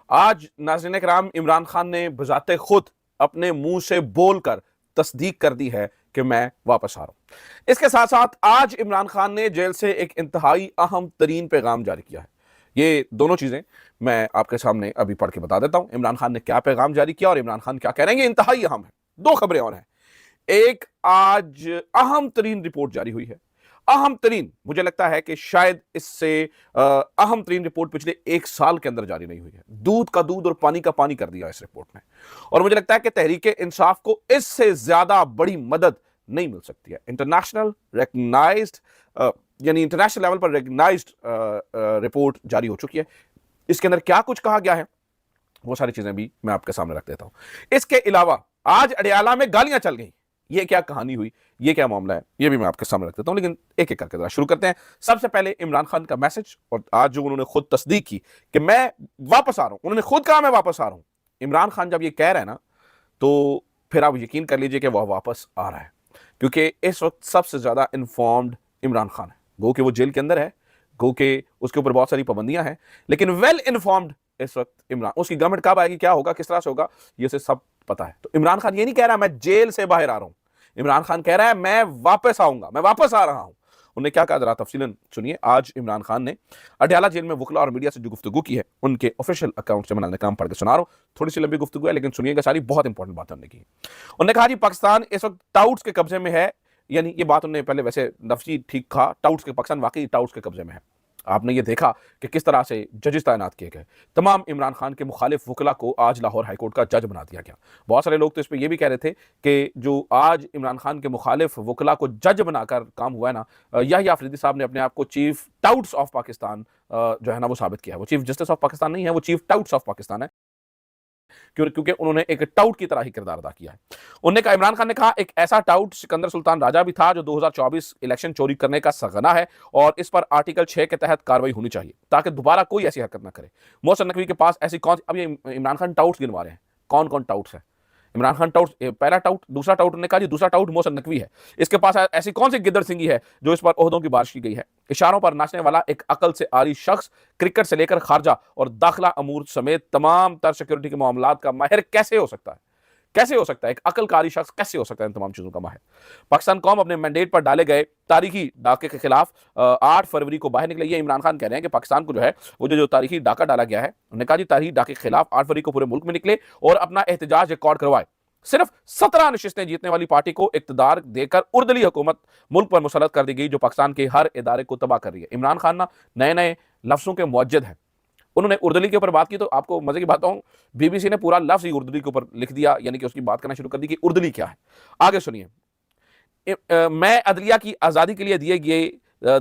आज नाज़रीन किराम इमरान खान ने बजाते खुद अपने मुंह से बोलकर तस्दीक कर दी है कि मैं वापस आ रहा हूं। इसके साथ साथ आज इमरान खान ने जेल से एक इंतहाई अहम तरीन पैगाम जारी किया है। ये दोनों चीजें मैं आपके सामने अभी पढ़ के बता देता हूं। इमरान खान ने क्या पैगाम जारी किया और इमरान खान क्या कह रहे हैं, ये इंतहाई अहम है। दो खबरें और हैं। एक, आज अहम तरीन रिपोर्ट जारी हुई है। अहम तरीन, मुझे लगता है कि शायद इससे अहम तरीन रिपोर्ट पिछले एक साल के अंदर जारी नहीं हुई है। दूध का दूध और पानी का पानी कर दिया इस रिपोर्ट ने, और मुझे लगता है कि तहरीक इंसाफ को इससे ज्यादा बड़ी मदद नहीं मिल सकती है। इंटरनेशनल रिकग्नाइज्ड, यानी इंटरनेशनल लेवल पर रिकग्नाइज्ड रिपोर्ट जारी हो चुकी है। इसके अंदर क्या कुछ कहा गया है, वो सारी चीजें भी मैं आपके सामने रख देता हूं। इसके अलावा आज अडयाला में गालियां चल गई, ये क्या कहानी हुई, ये क्या मामला है, ये भी मैं आपके सामने रख देता हूं। लेकिन एक एक करके जरा शुरू करते हैं। सबसे पहले इमरान खान का मैसेज, और आज जो उन्होंने खुद तस्दीक की कि मैं वापस आ रहा हूं। उन्होंने खुद कहा मैं वापस आ रहा हूं। इमरान खान जब ये कह रहे हैं ना, तो फिर आप यकीन कर लीजिए कि वह वापस आ रहा है, क्योंकि इस वक्त सबसे ज्यादा इन्फॉर्म्ड इमरान खान है। गो कि वो जेल के अंदर है, गो कि उसके ऊपर बहुत सारी पाबंदियां हैं, लेकिन वेल इन्फॉर्म्ड इस वक्त इमरान। उसकी गवर्नमेंट कब आएगी, क्या होगा, किस तरह से होगा, ये उसे सब पता है। तो इमरान खान ये नहीं कह रहा मैं जेल से बाहर आ रहा हूं। इमरान खान कह रहा है मैं वापस आऊंगा, मैं वापस आ रहा हूं। उन्होंने क्या कहा, जरा तफसीलन सुनिए। आज इमरान खान ने अडयाला जेल में वकला और मीडिया से जो गुफ्तगू की है, उनके ऑफिशियल अकाउंट से मैं काम पढ़ के सुना रहा हूं। थोड़ी सी लंबी गुफ्तगू है, लेकिन सुनिएगा, सारी बहुत इंपॉर्टेंट बात उन्होंने की। उन्होंने कहा जी पाकिस्तान इस वक्त टाउट्स के कब्जे में है, यानी ये बात उन्होंने पहले वैसे लफ्जी ठीक कहा, टाउट्स के, पाकिस्तान वाकई टाउट्स के कब्जे में है। आपने ये देखा कि किस तरह से जजेस तैनात किए गए। तमाम इमरान खान के मुखालिफ वकला को आज लाहौर हाईकोर्ट का जज बना दिया गया। बहुत सारे लोग तो इस पर यह भी कह रहे थे कि जो आज इमरान खान के मुखालिफ वकला को जज बनाकर काम हुआ है ना, याहिया अफरीदी साहब ने अपने आप को चीफ टाउट्स ऑफ पाकिस्तान जो है ना वो साबित किया है। वो चीफ जस्टिस ऑफ पाकिस्तान नहीं है, वो चीफ टाउट्स ऑफ पाकिस्तान है, क्योंकि उन्होंने एक टाउट की तरह ही किरदार अदा किया है। उन्होंने कहा, इमरान खान ने कहा, एक ऐसा टाउट सिकंदर सुल्तान राजा भी था जो 2024 इलेक्शन चोरी करने का सगना है, और इस पर आर्टिकल 6 के तहत कार्रवाई होनी चाहिए ताकि दोबारा कोई ऐसी हरकत ना करे। मोहसिन नकवी के पास ऐसी कौन, अब ये इमरान खान टाउट्स गिनवा रहे हैं, कौन कौन टाउट्स है। इमरान खान टाउट, पहला टाउट, दूसरा टाउट उन्होंने कहा जी दूसरा टाउट मोहसिन नकवी है। इसके पास ऐसी कौन सी गिद्दड़ सिंगी है जो इस पर ओहदों की बारिश की गई है। इशारों पर नाचने वाला एक अकल से आरी शख्स क्रिकेट से लेकर खारजा और दाखिला अमूर समेत तमाम तर सिक्योरिटी के मामलात का माहिर कैसे हो सकता है, कैसे हो सकता है, एक अकलकारी शख्स कैसे हो सकता है इन तमाम चीजों का माहिर। पाकिस्तान कौम अपने मैंडेट पर डाले गए तारीखी डाके के खिलाफ 8 फरवरी को बाहर निकले। ये इमरान खान कह रहे हैं कि पाकिस्तान को जो है वो जो तारीखी डाका डाला गया है, उन्होंने कहा जी तारीखी डाके के खिलाफ 8 फरवरी को पूरे मुल्क में निकले और अपना एहतजाज रिकॉर्ड करवाए। सिर्फ 17 नशिस्तें जीतने वाली पार्टी को इक्तदार देकर उर्दली हुकूमत मुल्क पर मुसलत कर दी गई, जो पाकिस्तान के हर इदारे को तबाह कर रही है। इमरान खान ना नए नए लफ्जों के मुअज्जद हैं। उन्होंने उर्दली के ऊपर बात की, तो आपको मजे की बात कहूं, बीबीसी ने पूरा लफ्ज ही उर्दली के ऊपर लिख दिया, यानी कि उसकी बात करना शुरू कर दी कि उर्दली क्या है। आगे सुनिए, मैं अदलिया की आज़ादी के लिए दिए गए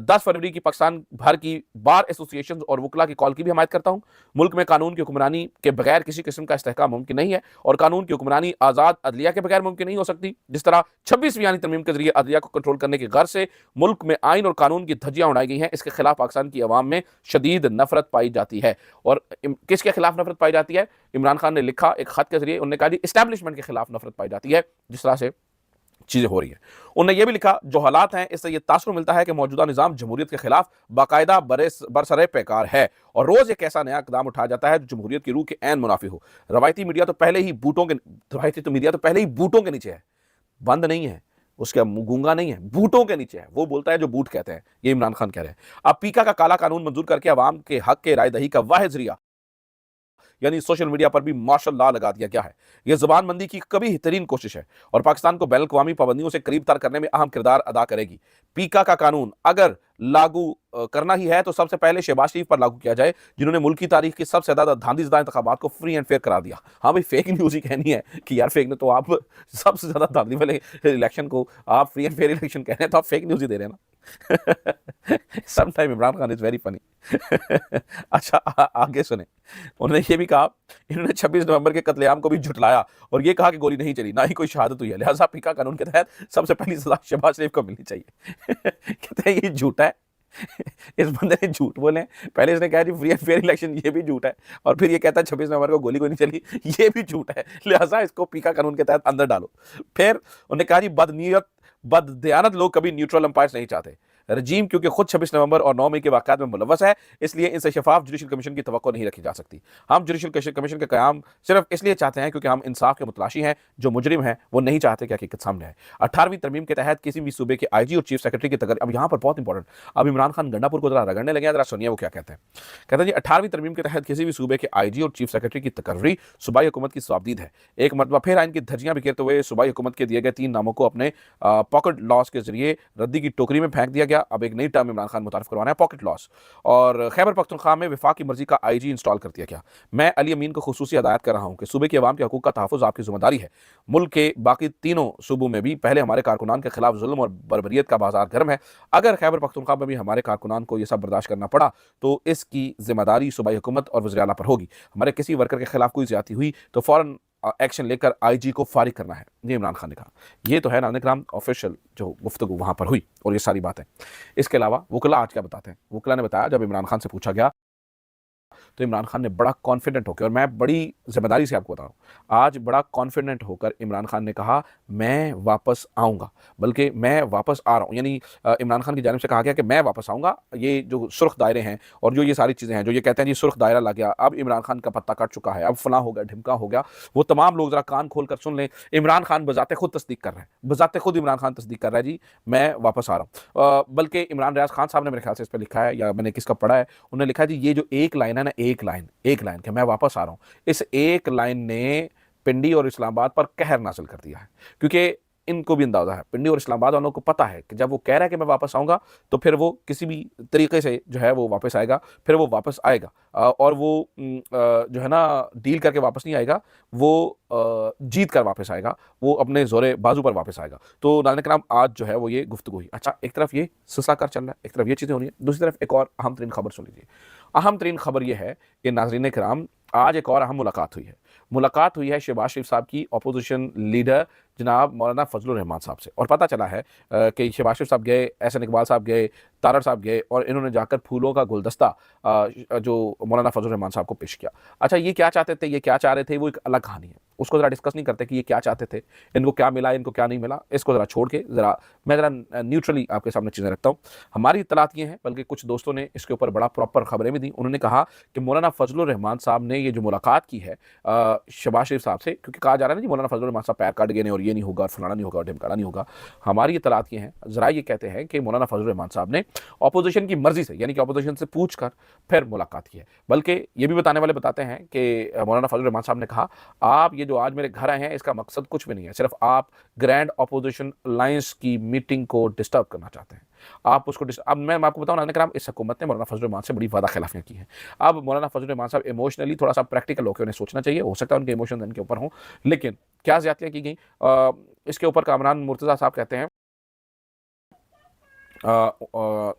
10 फरवरी की पाकिस्तान भर की बार एसोसिएशन और वकला की कॉल की भी हमायत करता हूं। मुल्क में कानून की हुक्मरानी के बगैर किसी किस्म का इस्तेहकाम मुमकिन नहीं है, और कानून की हुक्मरानी आज़ाद अदलिया के बगैर मुमकिन नहीं हो सकती। जिस तरह 26वीं यानी तरमीम के जरिए अदलिया को कंट्रोल करने की गर्ज से मुल्क में आइन और कानून की धज्जियां उड़ाई गई हैं, इसके खिलाफ पाकिस्तान की अवाम में शदीद नफरत पाई जाती है। और किसके खिलाफ नफरत पाई जाती है, इमरान खान ने लिखा एक खत के जरिए, उन्होंने कहा जी इस्टेब्लिशमेंट के खिलाफ नफरत पाई जाती है जिस तरह से चीजें हो रही है। उन्होंने यह भी लिखा, जो हालात हैं इससे यह तासुर मिलता है कि मौजूदा निजाम जमहूरियत के खिलाफ बाकायदा बरसरे पैकार है, और रोज एक ऐसा नया इकदाम उठाया जाता है जो जमहूरियत की रूह के ऐन मुनाफी हो। रवायती मीडिया तो पहले ही बूटों के नीचे है, बंद नहीं है, उसका गूंगा नहीं है, बूटों के नीचे है, वो बोलता है जो बूट कहते हैं। ये इमरान खान कह रहे हैं। अब पीका का काला कानून मंजूर करके अवाम के हक के रायदही का वाहिद जरिया यानी सोशल मीडिया पर भी मार्शल लॉ लगा दिया गया है। यह जुबानबंदी की कभी तरीन कोशिश है और पाकिस्तान को बैनुल-अक़वामी पाबंदियों से करीब तर करने में अहम किरदार अदा करेगी। पीका का कानून अगर लागू करना ही है तो सबसे पहले शहबाज शरीफ पर लागू किया जाए, जिन्होंने मुल्क की तारीख की सबसे ज्यादा धांधलीज़दा इंतखाबात को फ्री एंड फेयर करार दिया। हाँ भाई, फेक न्यूज ही कहनी है कि यार फेक ने तो आप सबसे ज्यादा धांधली वाले इलेक्शन को आप फ्री एंड फेयर इलेक्शन कह रहे हैं, तो आप फेक न्यूज ही दे रहे हैं ना। Sometime Imran Khan is very funny. अच्छा, आगे सुने। उन्होंने ये भी कहा, इन्होंने 26 नवंबर के कत्लेआम को भी झुटलाया और ये कहा कि गोली नहीं चली, ना ही कोई शहादत हुई है, लिहाजा पीका कानून के तहत सबसे पहली सजा शहबाज शरीफ को मिलनी चाहिए। कहते हैं ये झूठा है। इस बंदे ने झूठ बोले। पहले इसने कहा जी फ्री एंड फेयर इलेक्शन, ये भी झूठ है, और फिर ये कहता है 26 नवंबर को गोली कोई नहीं चली, ये भी झूठ है, लिहाजा इसको पीका कानून के तहत अंदर डालो। फिर उन्होंने कहा जी बदनीयत बददयानत लोग कभी न्यूट्रल अंपायर नहीं चाहते। रजीम क्योंकि खुद 26 नवंबर और 9 मई के वाक़यात में मुलव्वस है, इसलिए इनसे शफाफ जुडिशल कमीशन की तवक्को नहीं रखी जा सकती। हम जुडिशल कमीशन का क़याम सिर्फ इसलिए चाहते हैं क्योंकि हम इंसाफ के मुतलाशी हैं। जो मुजरिम है वो नहीं चाहते कि हकीकत सामने आए। 18वीं तरमीम के तहत किसी भी सूबे के IG और चीफ सेक्रेटरी की तकरीर, अब यहाँ पर बहुत इंपॉर्टेंट, अब इमरान खान गंडापुर को जरा रगड़ने लगे हैं, जरा सुनिए वो क्या कहते हैं। कहते हैं जी 18वीं तरमीम के तहत किसी भी सूबे के IG और चीफ सेक्रेटरी की तकर्री सूबाई हुकूमत की सवाबदीद है। एक मरतबा फिर आइन की धज्जियां बिखेरते हुए सूबाई हुकूमत के दिए गए 3 नामों को अपने पॉकेट लॉस के जरिए रद्दी की टोकरी में फेंक दिया गया। अब एक नई टर्म इमरान खान मुतारिफ करवाना है, पॉकेट लॉस। और खैबर पख्तूनख्वा में वफाक की मर्जी का IG इंस्टॉल कर दिया गया। मैं अली अमीन को खुसूसी हदायत कर रहा हूँ कि सूबे के अवाम के हकूक का तहफ़्फ़ुज़ आपकी जिम्मेदारी है। मुल्क के बाकी तीनों सूबों में भी पहले हमारे कारकुनान के खिलाफ जुल्म और बर्बरियत का बाजार गर्म है। अगर खैबर पख्तूनख्वा में भी हमारे कारकुनान को यह सब बर्दाश्त करना पड़ा तो इसकी जिम्मेदारी सूबाई हुकूमत और वज़ीर आला पर होगी। हमारे किसी वर्कर के खिलाफ कोई ज्यादती हुई तो फौरन एक्शन लेकर IG को फारिग करना है, ये इमरान खान ने कहा। ये तो है नाज़रीन ऑफिशियल जो गुफ्तगू वहां पर हुई और ये सारी बातें। इसके अलावा वकला आज क्या बताते हैं। वकला ने बताया जब इमरान खान से पूछा गया तो इमरान खान ने बड़ा कॉन्फिडेंट होकर, और मैं बड़ी जिम्मेदारी से आपको बता रहा हूँ, आज बड़ा कॉन्फिडेंट होकर इमरान खान ने कहा मैं वापस आऊँगा, बल्कि मैं वापस आ रहा हूँ। यानी इमरान खान की जानिब से कहा गया कि मैं वापस आऊँगा। ये जो सुर्ख दायरे हैं और जो ये सारी चीज़ें हैं, जो ये कहते हैं जी सुर्ख दायरा लग गया, अब इमरान खान का पत्ता कट चुका है, अब फलां हो गया, ढिमका हो गया, वो तमाम लोग ज़रा कान खोल कर सुन लें। इमरान खान बजाते खुद तस्दीक कर रहे हैं, बजाते खुद इमरान खान तस्दीक कर रहा है जी मैं वापस आ रहा हूँ। बल्कि इमरान रियाज खान साहब ने मेरे ख्याल से इस पर लिखा है, या मैंने किसका पढ़ा है, उन्होंने लिखा है जी ये जो एक लाइन है ना, एक लाइन कि मैं वापस आ रहा हूं, इस एक लाइन ने पिंडी और इस्लामाबाद पर कहर नासिल कर दिया है। क्योंकि इनको भी अंदाजा है, पिंडी और इस्लामाबाद वालों को पता है कि जब वो कह रहा है कि मैं वापस आऊंगा तो फिर वो किसी भी तरीके से जो है वो वापस आएगा, फिर वो वापस आएगा और वो जो है ना डील करके वापस नहीं आएगा, वो जीत कर वापस आएगा, वो अपने जोरे बाजू पर वापस आएगा। तो नाज़रीन किराम आज जो है वो ये गुफ्तगू हुई। अच्छा, एक तरफ ये सिलसिला कर चल रहा है, एक तरफ ये चीज़ें हो रही है, दूसरी तरफ एक और अहम तरीन खबर सुन लीजिए। अहम तरीन खबर यह है कि नाज़रीन किराम आज एक और अहम मुलाकात हुई है। मुलाकात हुई है शहबाज शरीफ साहब की अपोजिशन लीडर जनाब मौलाना फजलुर रहमान साहब से, और पता चला है कि शहबाज शरीफ साहब गए, एहसन इकबाल साहब गए, तारड़ साहब गए और इन्होंने जाकर फूलों का गुलदस्ता जो मौलाना फजलुर रहमान साहब को पेश किया। अच्छा, ये क्या चाहते थे, ये क्या चाह रहे थे, वो एक अलग कहानी है, उसको ज़रा डिस्कस नहीं करते कि ये क्या चाहते थे, इनको क्या मिला, इनको क्या नहीं मिला, इसको ज़रा छोड़ के मैं ज़रा न्यूट्रली आपके सामने चीज़ें रखता हूँ। हमारी इत्तलात ये हैं, बल्कि कुछ दोस्तों ने इसके ऊपर बड़ा प्रॉपर खबरें भी दी। उन्होंने कहा कि मौलाना फजलुर रहमान साहब ने ये जो मुलाकात की है शहबाज शरीफ साहब से, क्योंकि कहा जा रहा है ना जी मौलाना फजलुर रहमान साहब पैर काट गए और ये नहीं होगा और फलाना नहीं होगा और ढिमकाना नहीं होगा। हमारी इत्तलात ये हैं, ज़रा ये कहते हैं कि मौलाना फजलुर रहमान साहब ने अपोजिशन की मर्जी से, यानी कि अपोजिशन से पूछ कर फिर मुलाकात की है। बल्कि ये भी बताने वाले बताते हैं कि मौलाना फजलुर रहमान साहब ने कहा आप ये जो आज मेरे घर आए हैं इसका मकसद कुछ भी नहीं है, सिर्फ आप ग्रैंड अपोजिशन अलायंस की मीटिंग को डिस्टर्ब करना चाहते हैं, आप उसको अब मैं आपको बताऊं नाज़रीन किराम, इस हुकूमत ने मौलाना फजलुर रहमान से बड़ी वादा खिलाफियां की हैं। अब मौलाना फजलुर रहमान साहब इमोशनली थोड़ा सा प्रैक्टिकल होकर उन्हें सोचना चाहिए, हो सकता है उनके इमोशन इनके ऊपर हों, लेकिन क्या ज्यादतियां की गई इसके ऊपर कामरान मुर्तज़ा साहब कहते हैं,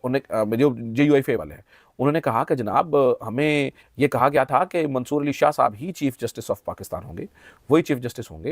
उन्हें जो JUIFA वाले हैं, उन्होंने कहा कि जनाब हमें ये कहा गया था कि मंसूर अली शाह साहब ही चीफ जस्टिस ऑफ पाकिस्तान होंगे, वही चीफ जस्टिस होंगे,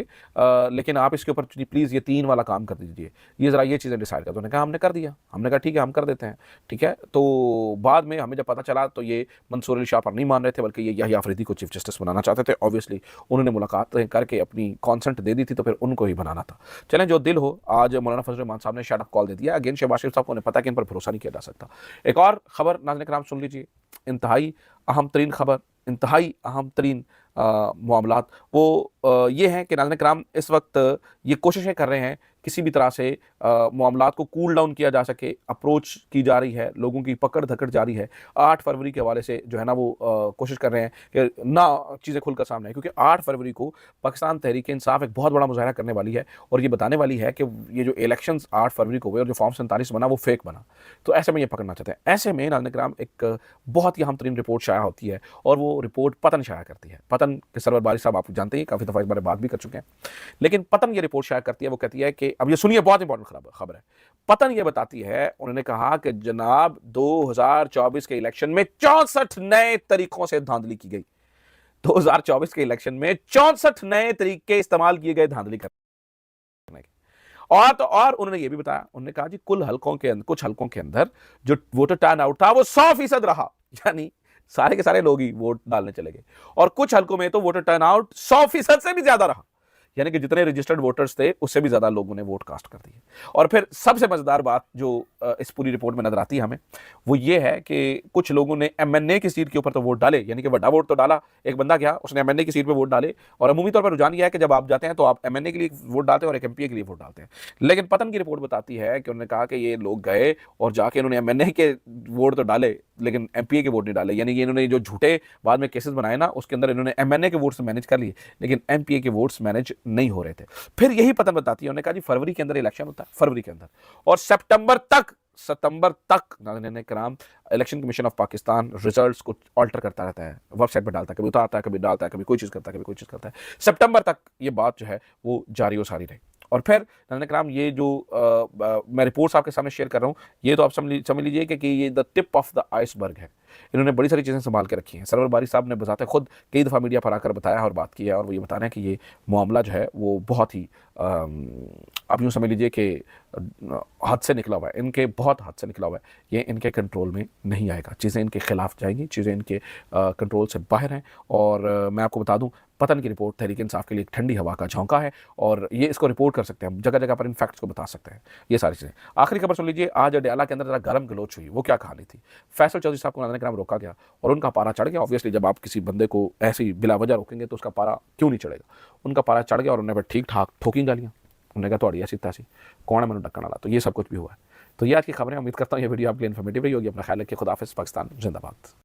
लेकिन आप इसके ऊपर प्लीज़ ये 3 वाला काम कर दीजिए, ये ज़रा ये चीज़ें डिसाइड कर। तो उन्होंने कहा हमने कर दिया, हमने कहा ठीक है हम कर देते हैं, ठीक है। तो बाद में हमें जब पता चला तो ये मंसूर अली शाह पर नहीं मान रहे थे, बल्कि ये याहिया अफरीदी को चीफ जस्टिस बनाना चाहते थे। ऑब्वियसली उन्होंने मुलाकात करके अपनी कॉन्सेंट दे दी थी, तो फिर उनको ही बनाना था। चलें जो दिल हो, आज मौलाना फजलुर रहमान साहब ने शट अप कॉल दे दिया। अगेन शहबाज शरीफ साहब को पता कि इन पर भरोसा नहीं किया जा सकता। एक और खबर नाज़रीन किराम सुन लीजिए, इंतहाई अहम तरीन खबर, इंतहाई अहम तरीन मामलात वो ये हैं कि नाज़रीन किराम इस वक्त ये कोशिशें कर रहे हैं किसी भी तरह से मामलात को कूल डाउन किया जा सके, अप्रोच की जा रही है, लोगों की पकड़ धकड़ जारी है। 8 फरवरी के हवाले से जो है ना वो कोशिश कर रहे हैं कि ना चीज़ें खुलकर सामने आए, क्योंकि 8 फरवरी को पाकिस्तान तहरीक इंसाफ एक बहुत बड़ा मुजाहरा करने वाली है और ये बताने वाली है कि ये जो इलेक्शंस 8 फरवरी को हुए और जो फॉर्म 47 बना वो फेक बना। तो ऐसे में ये पकड़ना चाहते हैं। ऐसे में नाज़रीन किराम एक बहुत ही अहम तरीन रिपोर्ट शाया होती है और वो रिपोर्ट पतन शाया करती है। पतन के सरवर बारिश साहब आप जानते हैं, काफ़ी दफ़ा इस बारे में बात भी कर चुके हैं, लेकिन पतन ये रिपोर्ट शाया करती है, वो कहती है कि अब ये सुनिए, बहुत इंपॉर्टेंट खबर है। पतन ये बताती है, उन्होंने कहा कि जनाब 2024 के इलेक्शन में 64 नए तरीकों से धांधली की गई। 2024 के इलेक्शन में 64 नए तरीके इस्तेमाल किए गए धांधली करने के। और उन्होंने ये भी बताया, उन्होंने कहा जी कुछ हलकों के अंदर जो वोटर टर्न आउट था वो 100% रहा, यानी सारे के सारे लोग ही वोट डालने चले गए, और कुछ हलकों में तो वोटर टर्न आउट 100% से भी ज्यादा रहा। यानी कि जितने रजिस्टर्ड वोटर्स थे उससे भी ज़्यादा लोगों ने वोट कास्ट कर दिए। और फिर सबसे मज़ेदार बात जो इस पूरी रिपोर्ट में नजर आती है हमें, वो ये है कि कुछ लोगों ने एमएनए की सीट के ऊपर तो वोट डाले, यानी कि बड़ा वोट तो डाला। एक बंदा गया, उसने एमएनए की सीट पे वोट डाले, और अमूमी तौर पर रुझान यह है कि जब आप जाते हैं तो आप एमएनए के लिए वोट डालते हैं और एक एमपीए के लिए वोट डालते हैं। लेकिन पतन की रिपोर्ट बताती है कि उन्होंने कहा कि ये लोग गए और जाके इन्होंने एमएनए के वोट तो डाले लेकिन एमपीए के वोट नहीं डाले, यानी कि इन्होंने जो झूठे बाद में केसेस बनाए ना, उसके अंदर इन्होंने एमएनए के वोट्स मैनेज कर लिए लेकिन एमपीए के वोट्स मैनेज नहीं हो रहे थे। फिर यही पतन बताती है, उन्होंने कहा जी फरवरी के अंदर इलेक्शन होता है, फरवरी के अंदर, और सितंबर तक नाज़रीन कराम election commission of Pakistan results को ऑल्टर करता रहता है, वेबसाइट पर डालता है, कभी उतारता है, कभी डालता है, कभी कोई चीज़ करता है, कभी कोई चीज़ करता है। सितंबर तक ये बात जो है वो जारी व सारी रही। और फिर नाज़रीन कराम ये जो मैं रिपोर्ट्स आपके सामने शेयर कर रहा हूँ, ये तो आप समझ लीजिए कि ये the tip of the iceberg है। इन्होंने बड़ी सारी चीज़ें संभाल के रखी हैं। सरवर बारी साहब ने बजाते खुद कई दफ़ा मीडिया पर आकर बताया और बात की है, और वो ये बता रहे हैं कि ये मामला जो है वो बहुत ही आप यूँ समझ लीजिए कि हाथ से निकला हुआ है, इनके बहुत हाथ से निकला हुआ है, ये इनके कंट्रोल में नहीं आएगा, चीज़ें इनके खिलाफ जाएंगी, चीज़ें इनके कंट्रोल से बाहर हैं। और मैं आपको बता दूं, पतन की रिपोर्ट तहरीक इंसाफ के लिए एक ठंडी हवा का झोंका है, और ये इसको रिपोर्ट कर सकते हैं, जगह जगह पर इन फैक्ट्स को बता सकते हैं, ये सारी चीज़ें। आखिरी खबर सुन लीजिए, आज अडयाला के अंदर ज़रा गर्म गलोच हुई, वो क्या कहानी थी। फैसल चौधरी साहब को नाज़रीन कराम रोका गया और उनका पारा चढ़ गया। ऑब्वियसली जब आप किसी बंदे को ऐसी बिला वजह रोकेंगे तो उसका पारा क्यों नहीं चढ़ेगा। उनका पारा चढ़ गया और उन्होंने ठीक ठाक ठोकी गालियाँ, उन्होंने कहा थोड़ी ऐसी तैसी कौन है मैंने ढक्कन वाला, तो ये सब कुछ भी हुआ है। तो ये आज की खबरें, उम्मीद करता हूँ ये वीडियो आपके लिए इन्फॉर्मेटिव रही होगी। अपना ख्याल रखिए, खुदा हाफिज़, पाकिस्तान जिंदाबाद।